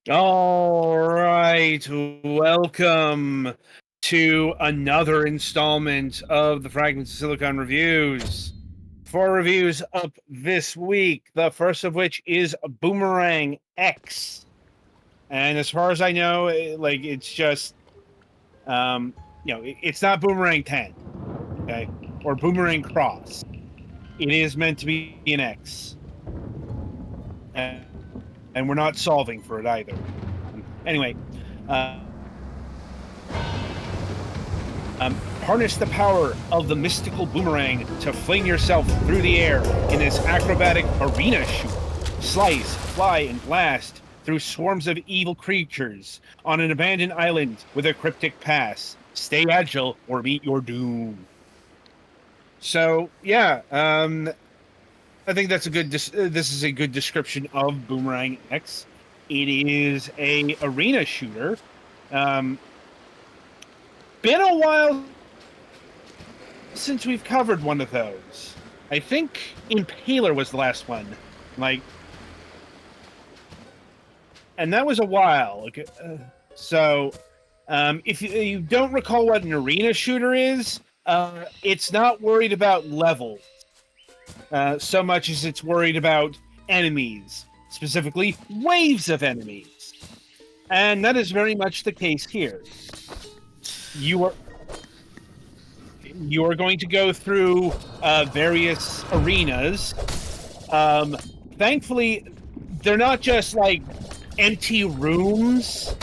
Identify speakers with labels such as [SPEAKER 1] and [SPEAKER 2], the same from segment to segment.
[SPEAKER 1] All right, welcome to another installment of the Fragments of Silicon reviews. 4 reviews up this week, the first of which is Boomerang X. And as far as I know, it's just, it's not Boomerang 10, okay? Or Boomerang Cross. It is meant to be an X. And we're not solving for it either. Anyway, harness the power of the mystical boomerang to fling yourself through the air in this acrobatic arena shoot. Slice, fly, and blast through swarms of evil creatures on an abandoned island with a cryptic pass. Stay agile or meet your doom. So, yeah, I think that's a good. This is a good description of Boomerang X. It is a arena shooter. Been a while since we've covered one of those. I think Impaler was the last one, and that was a while. So, if you don't recall what an arena shooter is, it's not worried about levels so much as it's worried about enemies, specifically waves of enemies. And that is very much the case here. You are going to go through various arenas. Thankfully, they're not just like empty rooms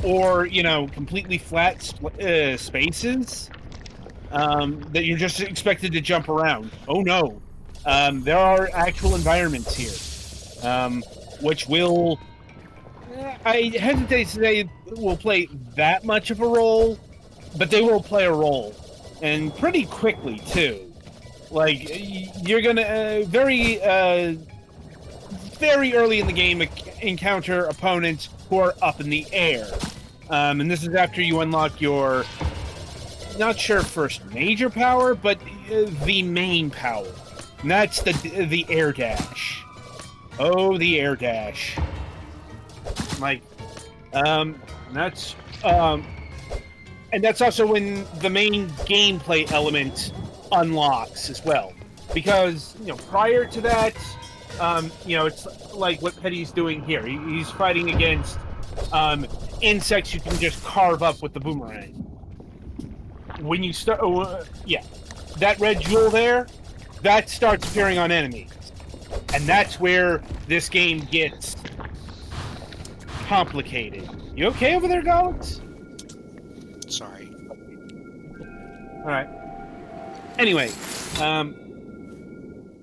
[SPEAKER 1] or completely flat spaces that you're just expected to jump around. Oh no, there are actual environments here, which will, I hesitate to say will play that much of a role, but they will play a role, and pretty quickly too. Like, you're gonna very early in the game encounter opponents who are up in the air, and this is after you unlock your, not sure first major power, but the main power, and that's the air dash. Oh, the air dash! And that's also when the main gameplay element unlocks as well, because prior to that, it's like what Petty's doing here. He's fighting against insects you can just carve up with the boomerang. When you start, that red jewel there, that starts appearing on enemies, and that's where this game gets complicated. You okay over there, dogs?
[SPEAKER 2] Sorry.
[SPEAKER 1] All right. Anyway,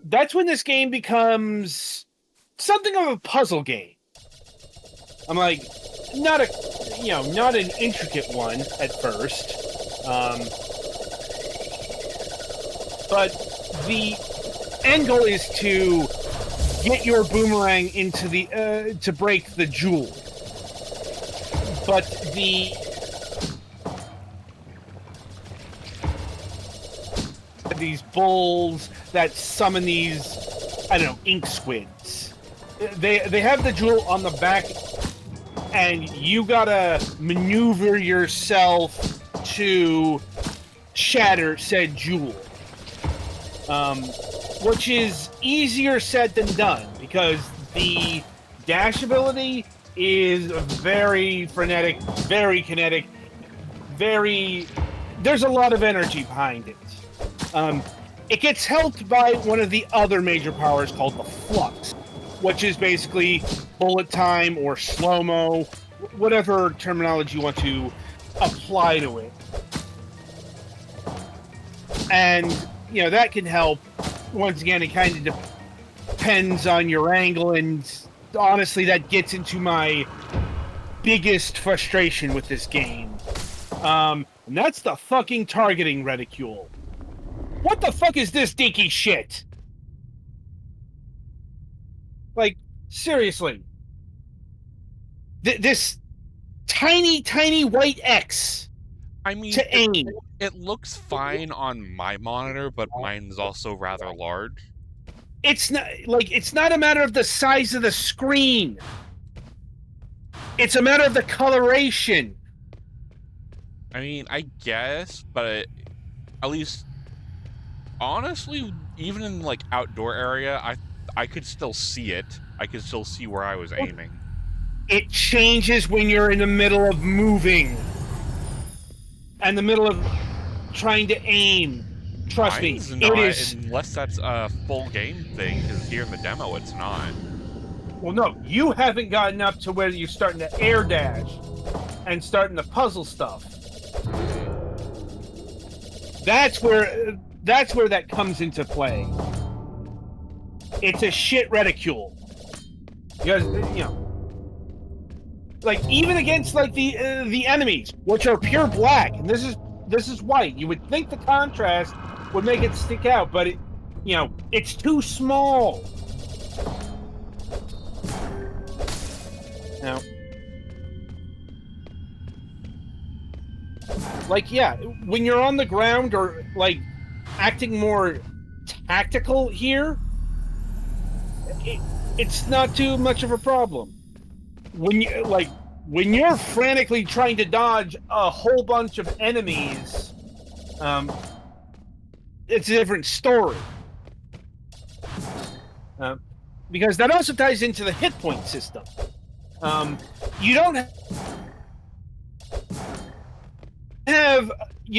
[SPEAKER 1] that's when this game becomes something of a puzzle game. I'm like, not an intricate one at first. But the end goal is to get your boomerang into the to break the jewel. But these bulls that summon these, ink squids. They have the jewel on the back, and you gotta maneuver yourself to shatter said jewel, which is easier said than done, because the dash ability is very frenetic, very kinetic, there's a lot of energy behind it. It gets helped by one of the other major powers called the Flux, which is basically bullet time or slow-mo, whatever terminology you want to apply to it. And, that can help. Once again, it kind of depends on your angle, and honestly, that gets into my biggest frustration with this game. And that's the fucking targeting reticule. What the fuck is this dinky shit? Like, seriously. This tiny, tiny white X
[SPEAKER 2] I mean,
[SPEAKER 1] to aim.
[SPEAKER 2] It looks fine on my monitor, but mine's also rather large.
[SPEAKER 1] It's not a matter of the size of the screen. It's a matter of the coloration.
[SPEAKER 2] I mean, I guess, but at least, honestly, even in like outdoor area, I could still see it. I could still see where I was aiming.
[SPEAKER 1] It changes when you're in the middle of moving and the middle of trying to aim. Trust me,
[SPEAKER 2] Not,
[SPEAKER 1] it is.
[SPEAKER 2] unless that's a full game thing, because here in the demo it's not.
[SPEAKER 1] Well, no, you haven't gotten up to where you're starting to air dash and starting to puzzle stuff. That's where that comes into play. It's a shit reticule. Because, you know, like even against like the enemies, which are pure black, and this is white. You would think the contrast would make it stick out, but it, you know, it's too small. Now, like, yeah, when you're on the ground or like acting more tactical here, it's not too much of a problem. When you're frantically trying to dodge a whole bunch of enemies, it's a different story. Because that also ties into the hit point system. You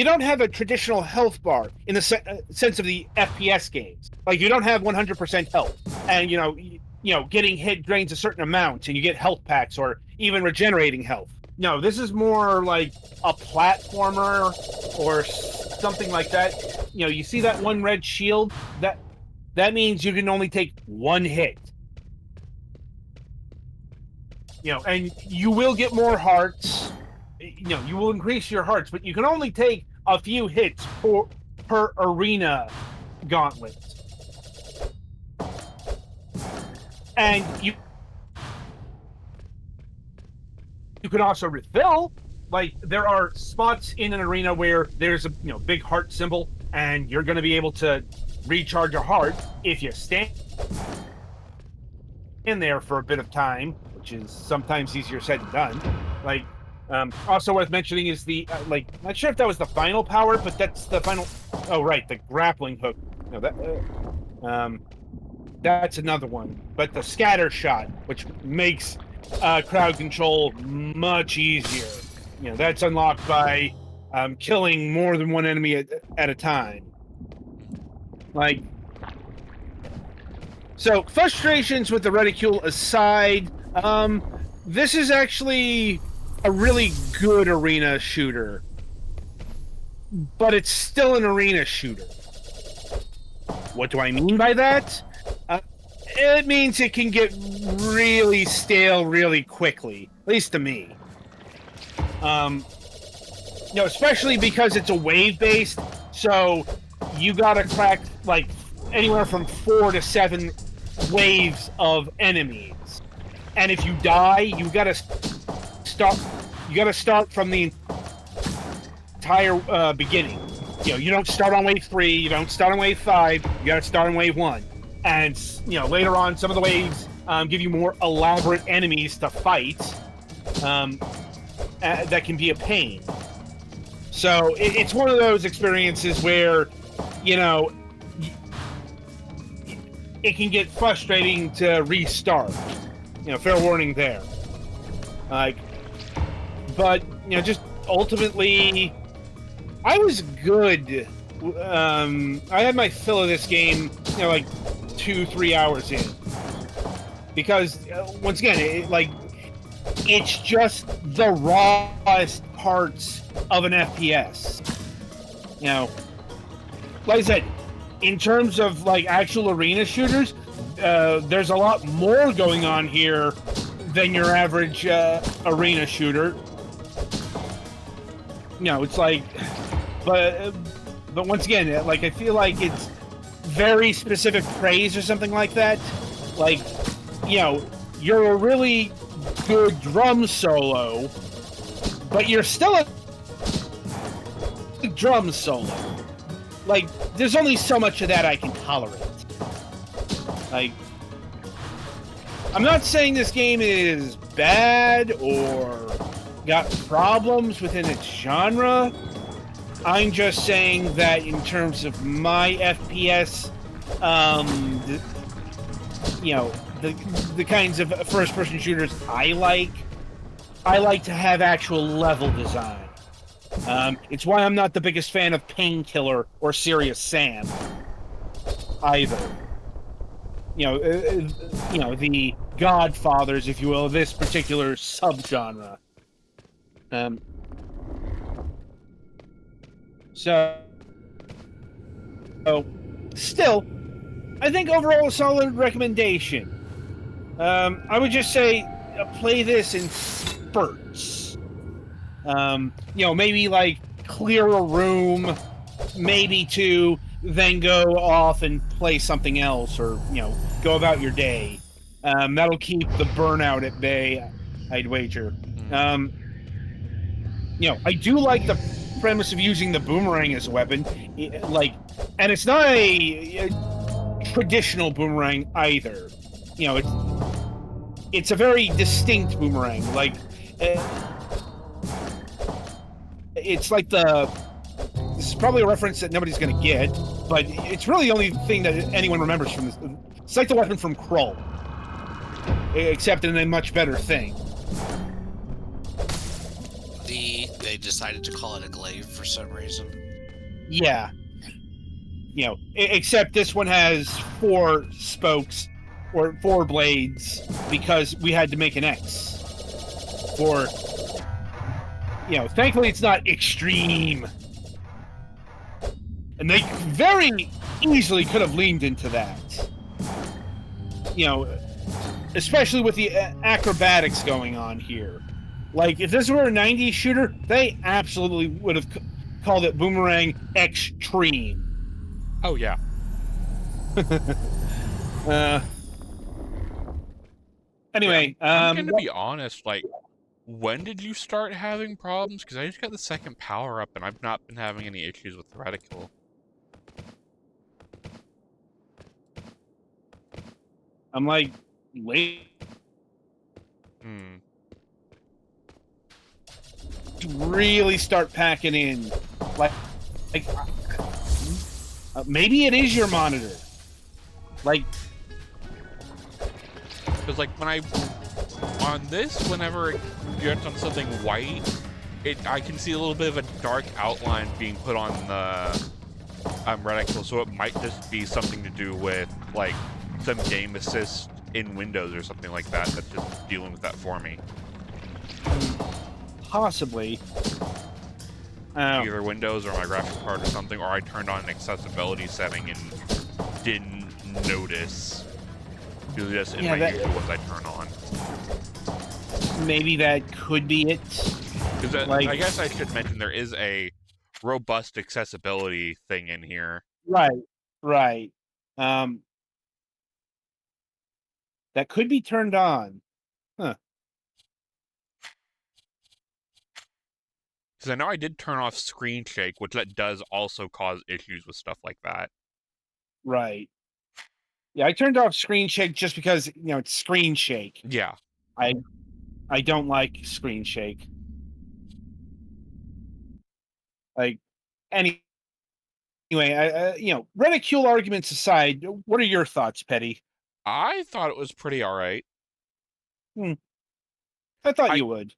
[SPEAKER 1] don't have a traditional health bar in the sense of the FPS games. Like you don't have 100% health, and you know, getting hit drains a certain amount, and you get health packs or even regenerating health. No, this is more like a platformer or something like that. You know, you see that one red shield? That means you can only take one hit. You know, and you will get more hearts. You know, you will increase your hearts, but you can only take a few hits per arena gauntlet. And you can also refill. Like there are spots in an arena where there's a big heart symbol, and you're going to be able to recharge your heart if you stand in there for a bit of time, which is sometimes easier said than done. Like, also worth mentioning is the not sure if that was the final power, but that's the final. Oh right, the grappling hook. No, that that's another one. But the scatter shot, which makes crowd control much easier. You know, that's unlocked by killing more than one enemy at a time. Like, so frustrations with the reticule aside, this is actually a really good arena shooter, but it's still an arena shooter. What do I mean by that? It means it can get really stale really quickly, at least to me. Especially because it's a wave-based, so you gotta crack like anywhere from 4 to 7 waves of enemies, and if you die, you gotta start from the entire beginning. You don't start on wave 3, you don't start on wave 5, you gotta start on wave 1. And later on, some of the waves give you more elaborate enemies to fight that can be a pain. So it's one of those experiences where it can get frustrating to restart. Fair warning there. But just ultimately, I was good. I had my fill of this game, like 2-3 hours in, because once again, it's just the rawest parts of an FPS. Like I said, in terms of like actual arena shooters, there's a lot more going on here than your average arena shooter. It's like, but once again, like I feel like it's very specific praise or something like that. Like, you're a really good drum solo, but you're still a drum solo. Like, there's only so much of that I can tolerate. Like, I'm not saying this game is bad or got problems within its genre. I'm just saying that in terms of my FPS, the kinds of first-person shooters I like to have actual level design. It's why I'm not the biggest fan of Painkiller or Serious Sam either. The godfathers, if you will, of this particular subgenre. So, still, I think overall a solid recommendation. I would just say play this in spurts. Maybe like clear a room, maybe two, then go off and play something else, or go about your day. That'll keep the burnout at bay, I'd wager. I do like the premise of using the boomerang as a weapon, and it's not a traditional boomerang either. It's a very distinct boomerang. It's like this is probably a reference that nobody's going to get, but it's really the only thing that anyone remembers from this. It's like the weapon from Krull, except in a much better thing.
[SPEAKER 3] They decided to call it a glaive for some reason.
[SPEAKER 1] Yeah. Except this one has 4 spokes or 4 blades because we had to make an X. Thankfully it's not extreme. And they very easily could have leaned into that. Especially with the acrobatics going on here. Like, if this were a 90s shooter, they absolutely would have called it Boomerang Extreme.
[SPEAKER 2] Oh, yeah.
[SPEAKER 1] Anyway,
[SPEAKER 2] I'm going to be honest, when did you start having problems? Because I just got the second power up, and I've not been having any issues with the reticle.
[SPEAKER 1] I'm late. Really start packing in. Maybe it is your monitor.
[SPEAKER 2] Because, when on this, whenever it gets on something white, I can see a little bit of a dark outline being put on the reticle, so it might just be something to do with, some game assist in Windows or something like that that's just dealing with that for me.
[SPEAKER 1] Possibly.
[SPEAKER 2] Either Windows or my graphics card or something, or I turned on an accessibility setting and didn't notice. It was just in my usual ones I turn on.
[SPEAKER 1] Maybe that could be it.
[SPEAKER 2] Because I guess I should mention there is a robust accessibility thing in here.
[SPEAKER 1] Right. That could be turned on. Huh.
[SPEAKER 2] Because I know I did turn off screen shake, which that does also cause issues with stuff like that.
[SPEAKER 1] Right. Yeah, I turned off screen shake just because, it's screen shake.
[SPEAKER 2] Yeah.
[SPEAKER 1] I don't like screen shake. Anyway, ridicule arguments aside, what are your thoughts, Petty?
[SPEAKER 2] I thought it was pretty alright.
[SPEAKER 1] I thought you would.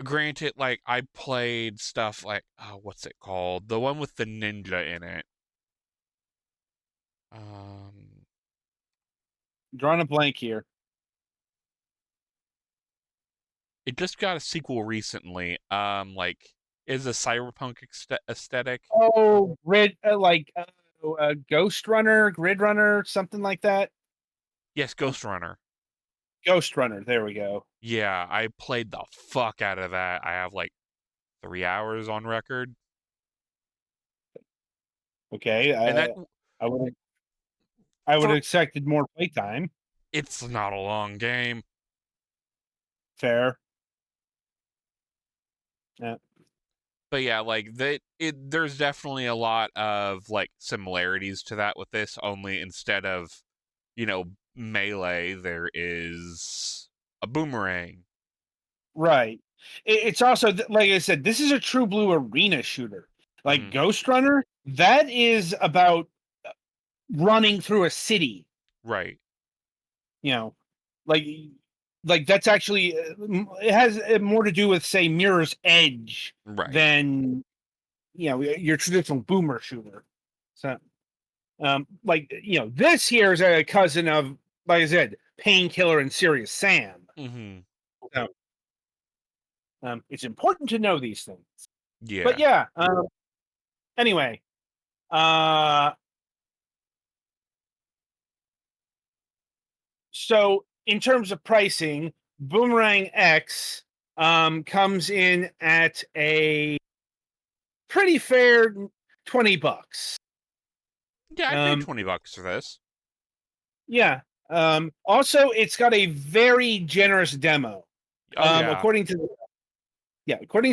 [SPEAKER 2] Granted, I played stuff what's it called? The one with the ninja in it.
[SPEAKER 1] Drawing a blank here.
[SPEAKER 2] It just got a sequel recently. Is a cyberpunk aesthetic.
[SPEAKER 1] Oh, Ghost Runner, Grid Runner, something like that.
[SPEAKER 2] Yes, Ghost Runner.
[SPEAKER 1] Ghost Runner, there we go.
[SPEAKER 2] Yeah, I played the fuck out of that. I have 3 hours on record.
[SPEAKER 1] Okay, I would have expected more playtime.
[SPEAKER 2] It's not a long game.
[SPEAKER 1] Fair. Yeah.
[SPEAKER 2] But yeah, there's definitely a lot of similarities to that with this, only instead of, melee, there is a boomerang.
[SPEAKER 1] Right. It's also like I said, this is a true blue arena shooter. Like
[SPEAKER 2] Mhm.
[SPEAKER 1] Ghost Runner, that is about running through a city.
[SPEAKER 2] Right.
[SPEAKER 1] You know, like that's actually it has more to do with say Mirror's Edge
[SPEAKER 2] Right.
[SPEAKER 1] than your traditional boomer shooter. So, like this here is a cousin of, like I said, Painkiller and Serious Sam.
[SPEAKER 2] Mhm.
[SPEAKER 1] So, it's important to know these things. But
[SPEAKER 2] Yeah.
[SPEAKER 1] yeah. Anyway, uh, so in terms of pricing, Boomerang X comes in at a pretty fair $20.
[SPEAKER 2] Yeah, I'd pay
[SPEAKER 1] Um,
[SPEAKER 2] $20 for this.
[SPEAKER 1] yeah. Also, it's got a very generous demo.
[SPEAKER 2] Oh yeah.
[SPEAKER 1] According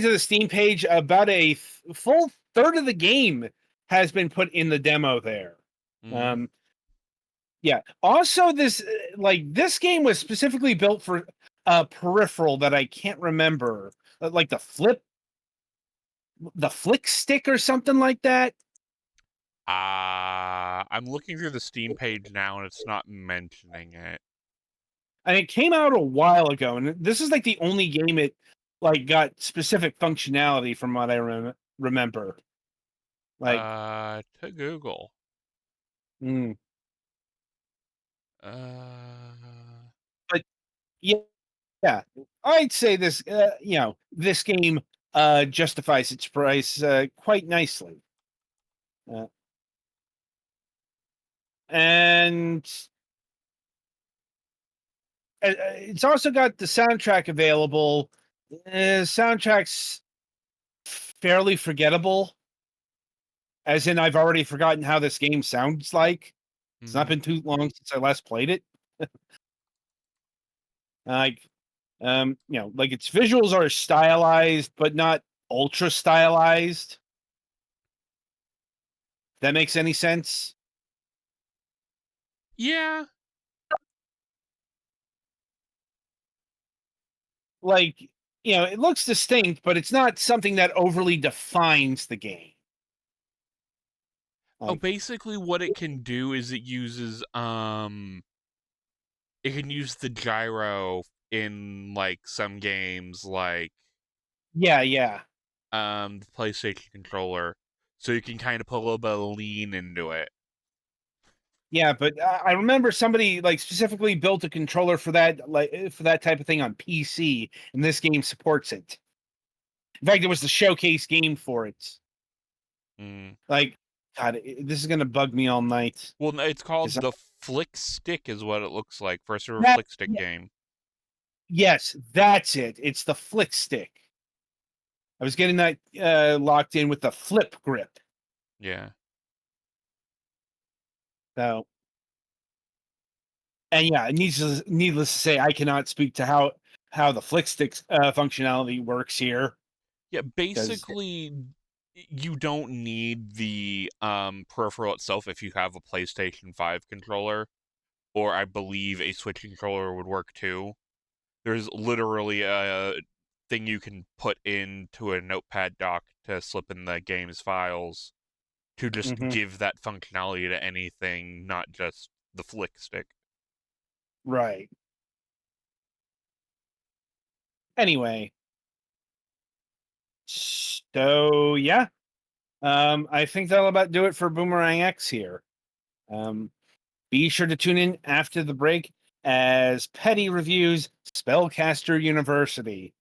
[SPEAKER 1] to the Steam page, about a full third of the game has been put in the demo there.
[SPEAKER 2] Mhm.
[SPEAKER 1] Um, yeah. Also, this game was specifically built for a peripheral that I can't remember, like the flick stick or something like that.
[SPEAKER 2] I'm looking through the Steam page now and it's not mentioning it.
[SPEAKER 1] And it came out a while ago, and this is like the only game it like got specific functionality from what I remember. Like,
[SPEAKER 2] To Google.
[SPEAKER 1] mm,
[SPEAKER 2] Uh,
[SPEAKER 1] but yeah, yeah, I'd say this game justifies its price quite nicely. Uh, and it's also got the soundtrack available. Soundtrack's fairly forgettable, as in I've already forgotten how this game sounds like. It's not
[SPEAKER 2] mhm.
[SPEAKER 1] been too long since I last played it. Like, like its visuals are stylized, but not ultra stylized. That makes any sense?
[SPEAKER 2] Yeah.
[SPEAKER 1] Like, it looks distinct, but it's not something that overly defines the game.
[SPEAKER 2] Oh,
[SPEAKER 1] Like,
[SPEAKER 2] basically what it can do is it can use the gyro in like some games like
[SPEAKER 1] yeah.
[SPEAKER 2] the PlayStation controller. So you can kind of put a little bit of lean into it.
[SPEAKER 1] Yeah, but I remember somebody like specifically built a controller for that, like for that type of thing on PC, and this game supports it. In fact, it was the showcase game for it.
[SPEAKER 2] Mm.
[SPEAKER 1] Like, God, this is gonna bug me all night.
[SPEAKER 2] Well, no, it's called
[SPEAKER 1] 'Cause
[SPEAKER 2] the Flick Stick is what it looks like. First ever
[SPEAKER 1] that,
[SPEAKER 2] Flick Stick game.
[SPEAKER 1] yes, that's it. It's the flick stick. I was getting that locked in with the flip grip.
[SPEAKER 2] Yeah.
[SPEAKER 1] So, and yeah, needless to say, I cannot speak to how the flick stick's functionality works here.
[SPEAKER 2] Yeah,
[SPEAKER 1] Because
[SPEAKER 2] basically you don't need the peripheral itself if you have a PlayStation 5 controller, or I believe a Switch controller would work too. There's literally a thing you can put into a notepad dock to slip in the game's files to just give that functionality to anything, not just the flick stick.
[SPEAKER 1] right. Anyway, so yeah, I think that'll about do it for Boomerang X here. Um, be sure to tune in after the break as Petty reviews Spellcaster University.